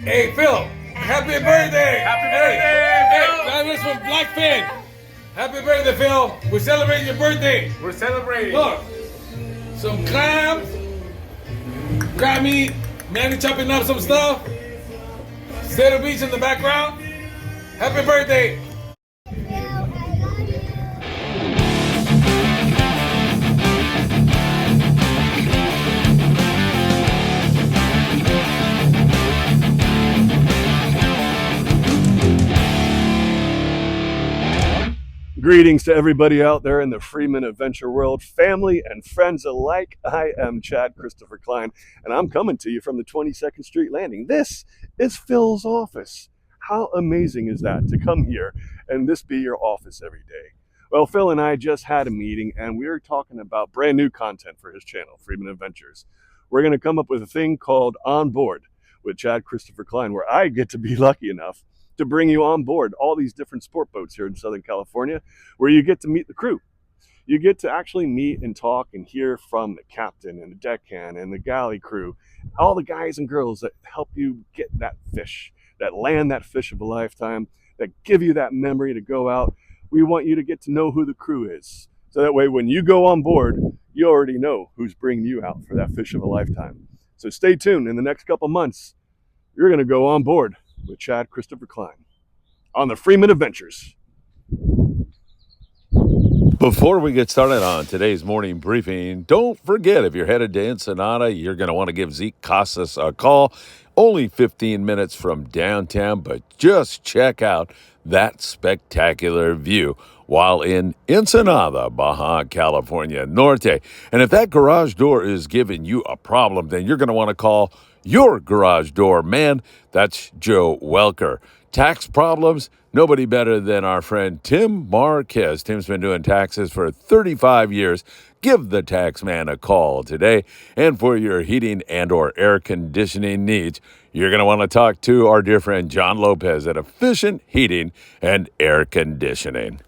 Hey, Phil, happy birthday! Happy birthday, Phil! Hey, this from Bluefin. Happy birthday, Phil. We're celebrating your birthday. We're celebrating. Look, some clams, crab meat, Manny chopping up some stuff, Zeta Beach in the background. Happy birthday! Greetings to everybody out there in the Freeman Adventure world, family and friends alike. I am Chad Christopher Klein, and I'm coming to you from the 22nd Street Landing. This is Phil's office. How amazing is that to come here and this be your office every day? Well, Phil and I just had a meeting, and we were talking about brand new content for his channel, Freeman Adventures. We're going to come up with a thing called On Board with Chad Christopher Klein, where I get to be lucky enough to bring you on board all these different sport boats here in Southern California, where you get to meet the crew. You get to actually meet and talk and hear from the captain and the deckhand and the galley crew, all the guys and girls that help you get that fish, that land that fish of a lifetime, that give you that memory to go out. We want you to get to know who the crew is. So that way, when you go on board, you already know who's bringing you out for that fish of a lifetime. So stay tuned. In the next couple months, you're going to go on board with Chad Christopher Klein on the Freeman Adventures. Before we get started on today's morning briefing, don't forget, if you're headed to Ensenada, you're going to want to give Zeke Casas a call. Only 15 minutes from downtown, but just check out that spectacular view while in Ensenada, Baja, California Norte. And if that garage door is giving you a problem, then you're going to want to call your garage door man. That's Joe Welker. Tax problems? Nobody better than our friend Tim Marquez. Tim's been doing taxes for 35 years. Give the tax man a call today. And for your heating and or air conditioning needs, you're going to want to talk to our dear friend John Lopez at Efficient Heating and Air Conditioning.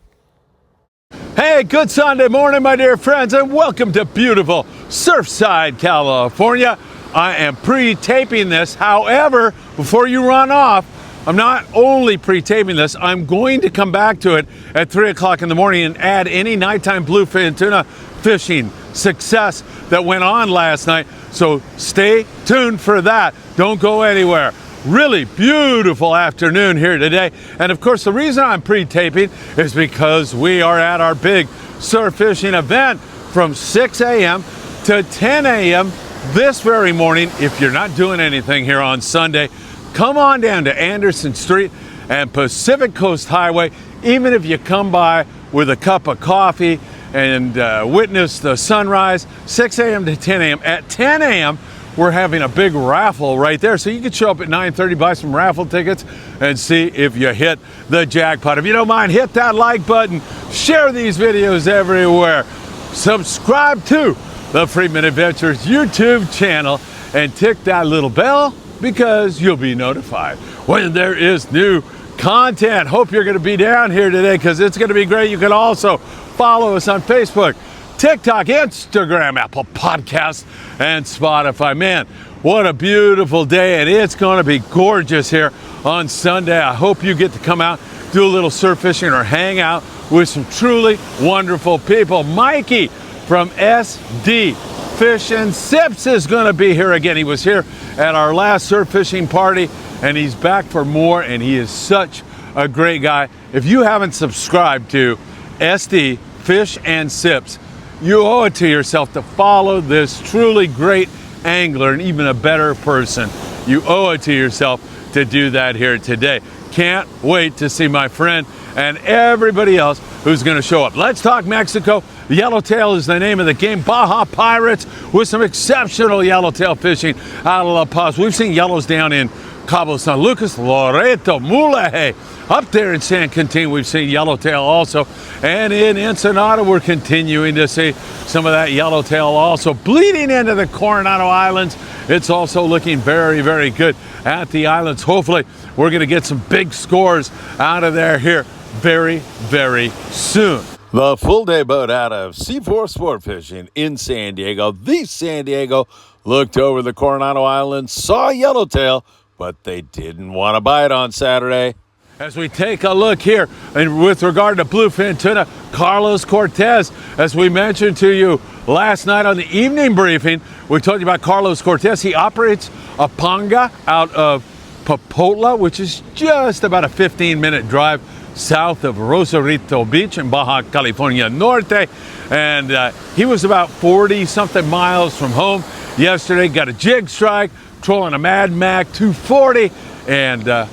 Hey, good Sunday morning, my dear friends, and welcome to beautiful Surfside, California. I am pre-taping this. However, before you run off, I'm not only pre-taping this, I'm going to come back to it at 3 o'clock in the morning and add any nighttime bluefin tuna fishing success that went on last night. So stay tuned for that. Don't go anywhere. Really beautiful afternoon here today. And of course, the reason I'm pre-taping is because we are at our big surf fishing event from 6 a.m. to 10 a.m. this very morning. If you're not doing anything here on Sunday, come on down to Anderson Street and Pacific Coast Highway. Even if you come by with a cup of coffee and witness the sunrise, 6 a.m. to 10 a.m. At 10 a.m., we're having a big raffle right there. So you can show up at 9:30, buy some raffle tickets, and see if you hit the jackpot. If you don't mind, hit that like button, share these videos everywhere, subscribe to the Freeman Adventures YouTube channel, and tick that little bell because you'll be notified when there is new content. Hope you're going to be down here today because it's going to be great. You can also follow us on Facebook, TikTok, Instagram, Apple Podcasts, and Spotify. Man, what a beautiful day, and it's going to be gorgeous here on Sunday. I hope you get to come out, do a little surf fishing, or hang out with some truly wonderful people. Mikey from SD Fish and Sips is going to be here again. He was here at our last surf fishing party, and he's back for more, and he is such a great guy. If you haven't subscribed to SD Fish and Sips, you owe it to yourself to follow this truly great angler and even a better person. You owe it to yourself to do that here today. Can't wait to see my friend and everybody else who's going to show up. Let's talk Mexico. Yellowtail is the name of the game. Baja Pirates with some exceptional yellowtail fishing out of La Paz. We've seen yellows down in Cabo San Lucas, Loreto, Mulaje. Up there in San Quintin, we've seen yellowtail also. And in Ensenada, we're continuing to see some of that yellowtail also. Bleeding into the Coronado Islands, it's also looking very, very good at the islands. Hopefully, we're going to get some big scores out of there here very, very soon. The full day boat out of C4 Sport Fishing in San Diego. The San Diego looked over the Coronado Islands, saw yellowtail, but they didn't want to bite on Saturday. As we take a look here, and with regard to bluefin tuna, Carlos Cortez, as we mentioned to you last night on the evening briefing, we told you about Carlos Cortez. He operates a panga out of Popotla, which is just about a 15-minute drive south of Rosarito Beach in Baja, California Norte. And he was about 40-something miles from home yesterday, got a jig strike, trolling a Mad Mac 240, and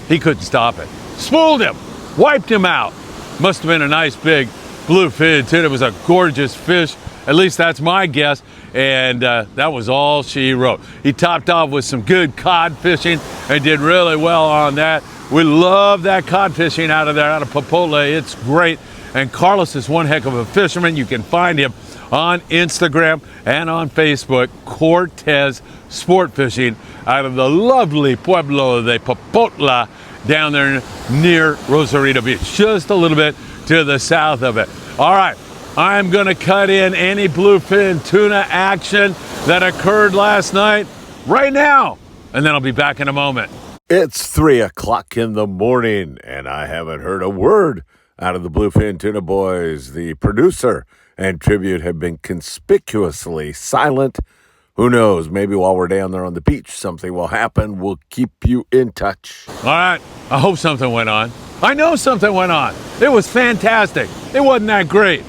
he couldn't stop it. Spooled him, wiped him out. Must have been a nice big bluefin tuna. It was a gorgeous fish. At least that's my guess. And that was all she wrote. He topped off with some good cod fishing and did really well on that. We love that cod fishing out of there, out of Popotla. It's great. And Carlos is one heck of a fisherman. You can find him on Instagram and on Facebook, Cortez Sport Fishing, out of the lovely Pueblo de Popotla down there near Rosarito Beach, just a little bit to the south of it. All right, I'm going to cut in any bluefin tuna action that occurred last night right now, and then I'll be back in a moment. It's 3 o'clock in the morning, and I haven't heard a word out of the Bluefin Tuna Boys. The producer and tribute have been conspicuously silent. Who knows? Maybe while we're down there on the beach, something will happen. We'll keep you in touch. All right, I hope something went on. I know something went on. It was fantastic. It wasn't that great.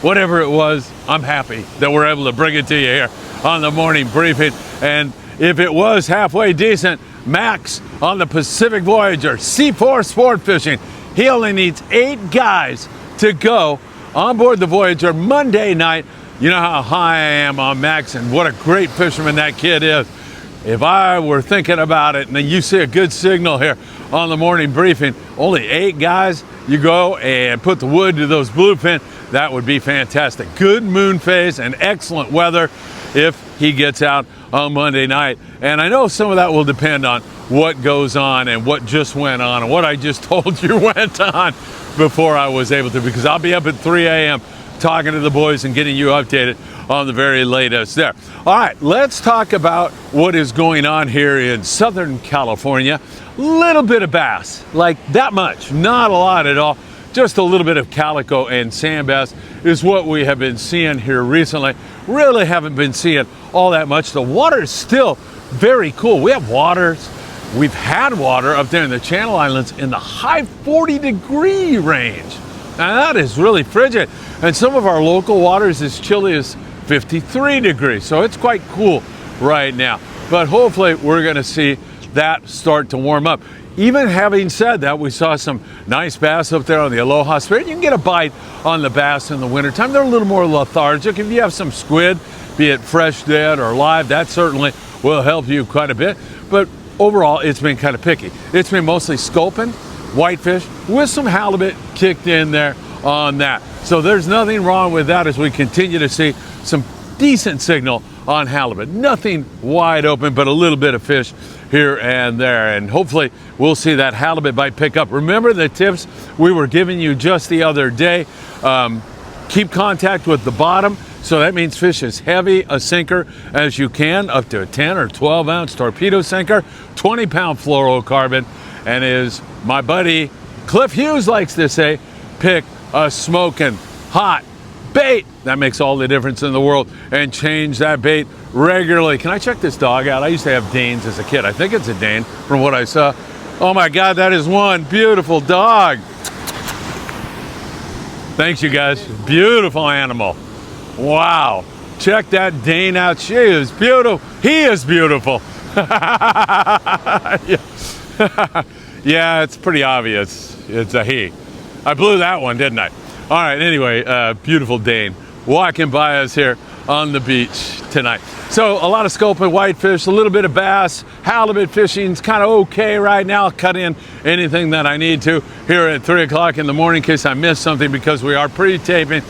Whatever it was, I'm happy that we're able to bring it to you here on the morning briefing. And if it was halfway decent, Max on the Pacific Voyager, C4 Sport Fishing, he only needs 8 guys to go on board the Voyager Monday night. You know how high I am on Max and what a great fisherman that kid is. If I were thinking about it and then you see a good signal here on the morning briefing, only 8 guys, you go and put the wood to those bluefin, that would be fantastic. Good moon phase and excellent weather if he gets out on Monday night. And I know some of that will depend on what goes on and what just went on and what I just told you went on before I was able to, because I'll be up at 3 a.m. talking to the boys and getting you updated on the very latest there. All right, let's talk about what is going on here in Southern California. Little bit of bass, like that much, not a lot at all. Just a little bit of calico and sand bass is what we have been seeing here recently. Really haven't been seeing all that much. The water is still very cool. We have waters. We've had water up there in the Channel Islands in the high 40-degree range. Now that is really frigid. And some of our local waters as chilly as 53 degrees. So it's quite cool right now. But hopefully we're going to see that start to warm up. Even having said that, we saw some nice bass up there on the Aloha Spirit. You can get a bite on the bass in the wintertime. They're a little more lethargic. If you have some squid, be it fresh, dead, or live, that certainly will help you quite a bit. But overall, it's been kind of picky. It's been mostly sculpin, whitefish, with some halibut kicked in there on that. So there's nothing wrong with that as we continue to see some decent signal on halibut. Nothing wide open, but a little bit of fish here and there. And hopefully we'll see that halibut bite pick up. Remember the tips we were giving you just the other day. Keep contact with the bottom. So that means fish as heavy a sinker as you can, up to a 10 or 12 ounce torpedo sinker, 20-pound fluorocarbon. And as my buddy Cliff Hughes likes to say, pick a smoking hot bait. That makes all the difference in the world, and change that bait regularly. Can I check this dog out? I used to have Danes as a kid. I think it's a Dane from what I saw. Oh my God, that is one beautiful dog. Thanks, you guys. Beautiful animal. Wow. Check that Dane out. She is beautiful. He is beautiful. Yeah, it's pretty obvious. It's a he. I blew that one, didn't I? All right, anyway, beautiful Dane walking by us here on the beach tonight. So a lot of sculpin, whitefish, a little bit of bass, halibut fishing's kind of okay right now. I'll cut in anything that I need to here at 3 o'clock in the morning in case I missed something, because we are pre-taping.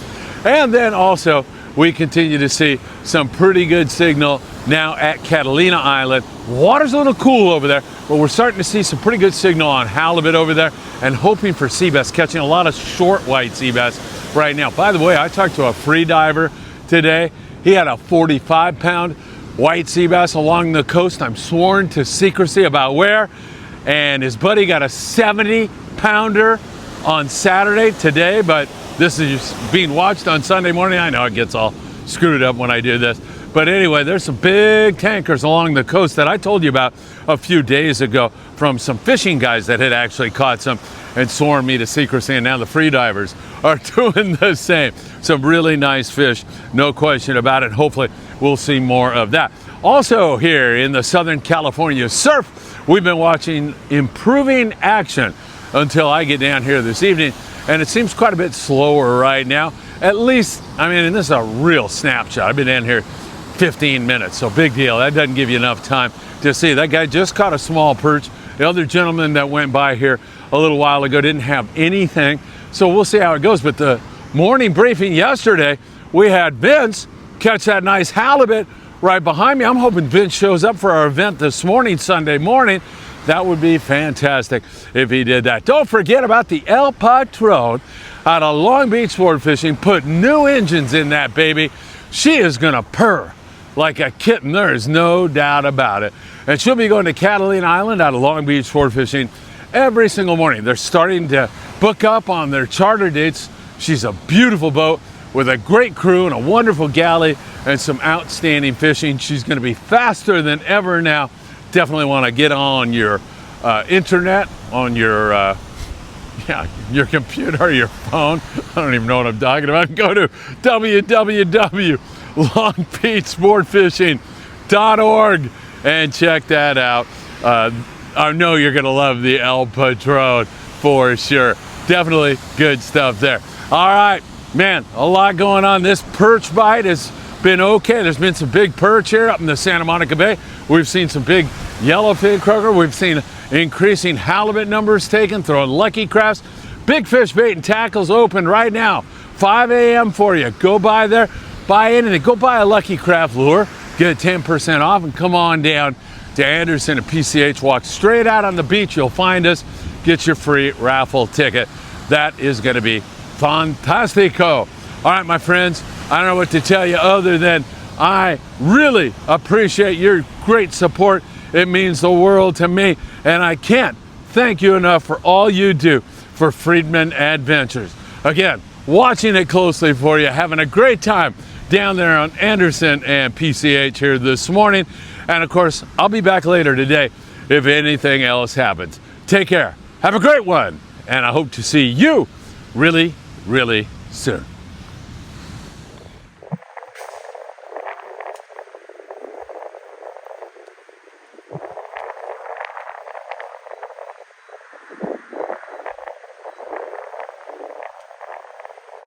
And then also we continue to see some pretty good signal now at Catalina Island. Water's a little cool over there, but we're starting to see some pretty good signal on halibut over there, and hoping for sea bass, catching a lot of short white sea bass right now. By the way, I talked to a free diver today. He had a 45-pound white sea bass along the coast. I'm sworn to secrecy about where. And his buddy got a 70-pounder on Saturday today, but this is being watched on Sunday morning. I know it gets all screwed up when I do this. But anyway, there's some big tankers along the coast that I told you about a few days ago from some fishing guys that had actually caught some and sworn me to secrecy, and now the free divers are doing the same. Some really nice fish, no question about it. Hopefully we'll see more of that. Also here in the Southern California surf, we've been watching improving action until I get down here this evening, and it seems quite a bit slower right now. At least, I mean, and this is a real snapshot. I've been down here 15 minutes, so big deal. That doesn't give you enough time to see. That guy just caught a small perch. The other gentleman that went by here a little while ago didn't have anything, so we'll see how it goes. But the morning briefing yesterday, we had Vince catch that nice halibut right behind me. I'm hoping Vince shows up for our event this morning, Sunday morning. That would be fantastic if he did that. Don't forget about the El Patron out of Long Beach Sport Fishing. Put new engines in that baby. She is gonna purr like a kitten. There is no doubt about it. And she'll be going to Catalina Island out of Long Beach Sport Fishing every single morning. They're starting to book up on their charter dates. She's a beautiful boat with a great crew and a wonderful galley and some outstanding fishing. She's going to be faster than ever now. Definitely want to get on your internet, on your your computer or your phone. I don't even know what I'm talking about. Go to www.longbeachsportfishing.org and check that out. I know you're going to love the El Patron for sure. Definitely good stuff there. All right, man, a lot going on. This perch bite has been okay. There's been some big perch here up in the Santa Monica Bay. We've seen some big yellowfin croaker. We've seen increasing halibut numbers taken, throwing lucky crafts. Big fish bait and tackles open right now, 5 a.m. for you. Go by there, buy anything. Go buy a lucky craft lure, get 10% off, and come on down to Anderson at PCH. Walk straight out on the beach. You'll find us. Get your free raffle ticket. That is going to be fantastico. All right, my friends, I don't know what to tell you other than I really appreciate your great support. It means the world to me, and I can't thank you enough for all you do for Friedman Adventures. Again, watching it closely for you, having a great time down there on Anderson and PCH here this morning. And of course, I'll be back later today if anything else happens. Take care. Have a great one. And I hope to see you really, really soon.